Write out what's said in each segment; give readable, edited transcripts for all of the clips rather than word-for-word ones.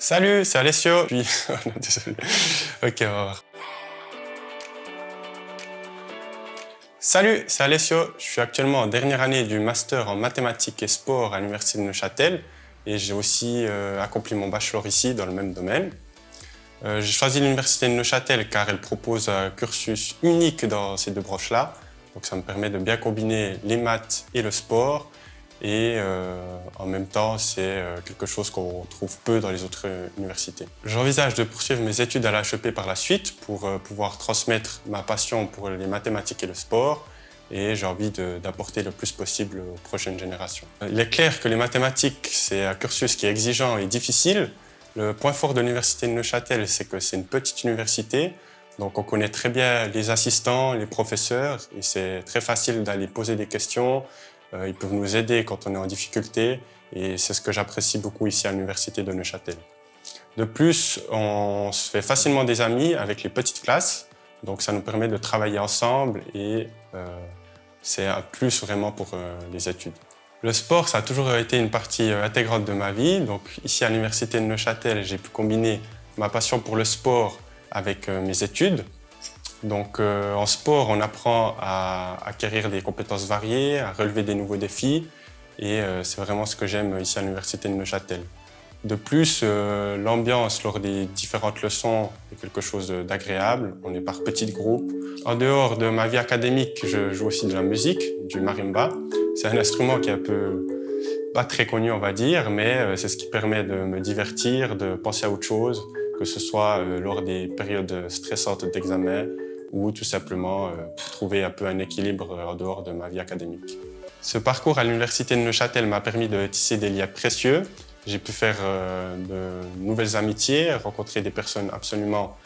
Salut, c'est Alessio. Puis... non, désolé. Ok, on va voir. Salut, c'est Alessio. Je suis actuellement en dernière année du master en mathématiques et sport à l'Université de Neuchâtel et j'ai aussi accompli mon bachelor ici dans le même domaine. J'ai choisi l'Université de Neuchâtel car elle propose un cursus unique dans ces deux branches-là. Donc ça me permet de bien combiner les maths et le sport. Et en même temps, c'est quelque chose qu'on trouve peu dans les autres universités. J'envisage de poursuivre mes études à l'HEP par la suite pour pouvoir transmettre ma passion pour les mathématiques et le sport. Et j'ai envie d'apporter le plus possible aux prochaines générations. Il est clair que les mathématiques, c'est un cursus qui est exigeant et difficile. Le point fort de l'Université de Neuchâtel, c'est que c'est une petite université. Donc on connaît très bien les assistants, les professeurs, et c'est très facile d'aller poser des questions. Ils peuvent nous aider quand on est en difficulté, et c'est ce que j'apprécie beaucoup ici à l'Université de Neuchâtel. De plus, on se fait facilement des amis avec les petites classes, donc ça nous permet de travailler ensemble et c'est un plus vraiment pour les études. Le sport, ça a toujours été une partie intégrante de ma vie. Donc ici à l'Université de Neuchâtel, j'ai pu combiner ma passion pour le sport avec mes études. Donc en sport, on apprend à acquérir des compétences variées, à relever des nouveaux défis et c'est vraiment ce que j'aime ici à l'Université de Neuchâtel. De plus, l'ambiance lors des différentes leçons est quelque chose d'agréable. On est par petits groupes. En dehors de ma vie académique, je joue aussi de la musique, du marimba. C'est un instrument qui est un peu pas très connu, on va dire, mais c'est ce qui permet de me divertir, de penser à autre chose, que ce soit lors des périodes stressantes d'examen ou tout simplement trouver un peu un équilibre en dehors de ma vie académique. Ce parcours à l'Université de Neuchâtel m'a permis de tisser des liens précieux. J'ai pu faire de nouvelles amitiés, rencontrer des personnes absolument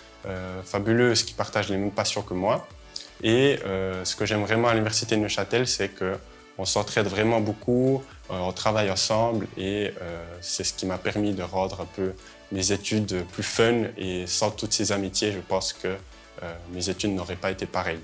fabuleuses qui partagent les mêmes passions que moi. Et ce que j'aime vraiment à l'Université de Neuchâtel, c'est qu'on s'entraide vraiment beaucoup, on travaille ensemble et c'est ce qui m'a permis de rendre un peu mes études plus fun. Et sans toutes ces amitiés, je pense que mes études n'auraient pas été pareilles.